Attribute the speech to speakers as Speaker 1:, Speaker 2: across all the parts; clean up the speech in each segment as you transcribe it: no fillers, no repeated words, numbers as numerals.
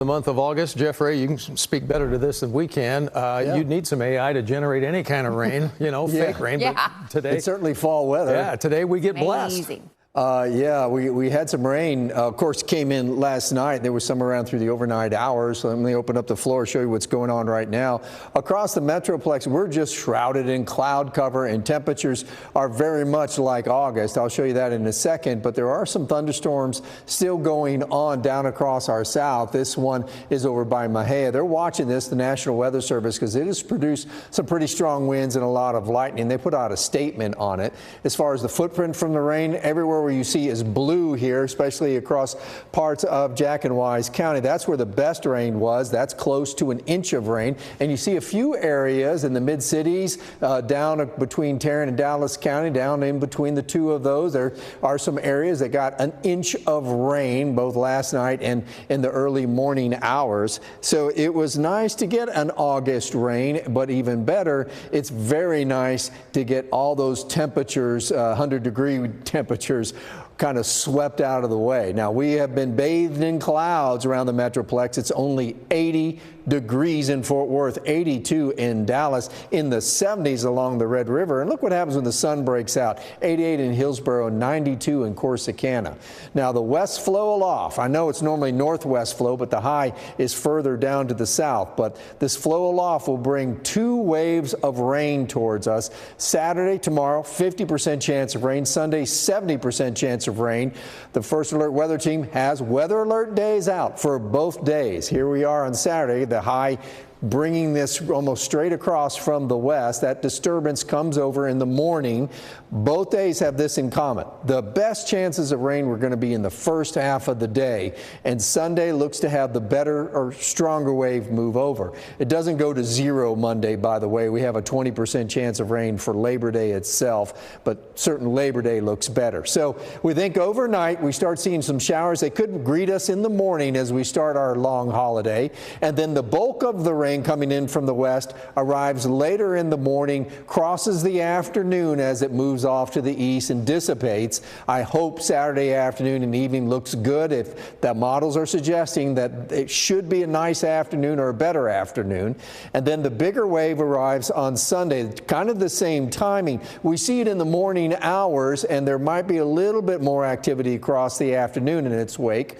Speaker 1: The month of August, Jeffrey, you can speak better to this than we can. You'd need some AI to generate any kind of rain, fake rain.
Speaker 2: Yeah.
Speaker 1: But today,
Speaker 3: It's certainly fall weather.
Speaker 1: yeah, today we get blessed.
Speaker 2: Amazing.
Speaker 3: We had some rain, of course, came in last night. There was some around through the overnight hours. So let me open up the floor, show you what's going on right now. Across the Metroplex, we're just shrouded in cloud cover, and temperatures are very much like August. I'll show you that in a second, but there are some thunderstorms still going on down across our south. This one is over by Mahia. They're watching this, the National Weather Service, because it has produced some pretty strong winds and a lot of lightning. They put out a statement on it. As far as the footprint from the rain, everywhere where you see is blue here, especially across parts of Jack and Wise County. That's where the best rain was. That's close to an inch of rain. And you see a few areas in the mid-cities down between Tarrant and Dallas County, down in between the two of those. There are some areas that got an inch of rain both last night and in the early morning hours. So it was nice to get an August rain, but even better, it's very nice to get all those temperatures, 100-degree temperatures, kind of swept out of the way. Now, we have been bathed in clouds around the Metroplex. It's only 80 degrees in Fort Worth, 82 in Dallas, in the 70s along the Red River. And look what happens when the sun breaks out. 88 in Hillsborough, 92 in Corsicana. Now, the west flow aloft. I know it's normally northwest flow, but the high is further down to the south. But this flow aloft will bring 2 waves of rain towards us. Saturday, tomorrow, 50% chance of rain. Sunday, 70% chance of rain. The First Alert Weather Team has weather alert days out for both days. Here we are on Saturday, the high bringing this almost straight across from the west. That disturbance comes over in the morning. Both days have this in common. The best chances of rain were going to be in the first half of the day, and Sunday looks to have the better or stronger wave move over. It doesn't go to 0 Monday, by the way. We have a 20% chance of rain for Labor Day itself, but certain Labor Day looks better. So we think overnight we start seeing some showers. They could greet us in the morning as we start our long holiday, and then the bulk of the rain coming in from the west arrives later in the morning, crosses the afternoon as it moves off to the east and dissipates. I hope Saturday afternoon and evening looks good. If the models are suggesting that it should be a nice afternoon or a better afternoon. And then the bigger wave arrives on Sunday, kind of the same timing. We see it in the morning hours, and there might be a little bit more activity across the afternoon in its wake.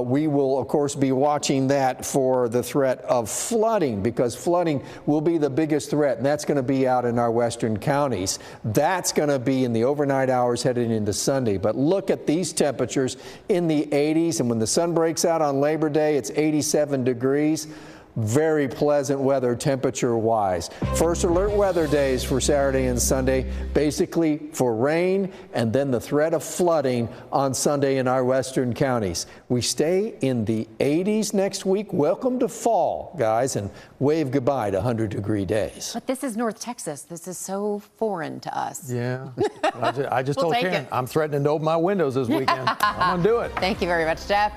Speaker 3: We will, of course, be watching that for the threat of flooding, because flooding will be the biggest threat, and that's going to be out in our western counties. That's going to be in the overnight hours heading into Sunday. But look at these temperatures in the 80s, and when the sun breaks out on Labor Day, it's 87 degrees. Very pleasant weather temperature-wise. First alert weather days for Saturday and Sunday, basically for rain and then the threat of flooding on Sunday in our western counties. We stay in the 80s next week. Welcome to fall, guys, and wave goodbye to 100-degree days.
Speaker 2: But this is North Texas. This is so foreign to us.
Speaker 1: Yeah, I just
Speaker 2: We'll
Speaker 1: told
Speaker 2: take
Speaker 1: Karen,
Speaker 2: it.
Speaker 1: I'm threatening to open my windows this weekend. I'm going to do it.
Speaker 2: Thank you very much, Jeff.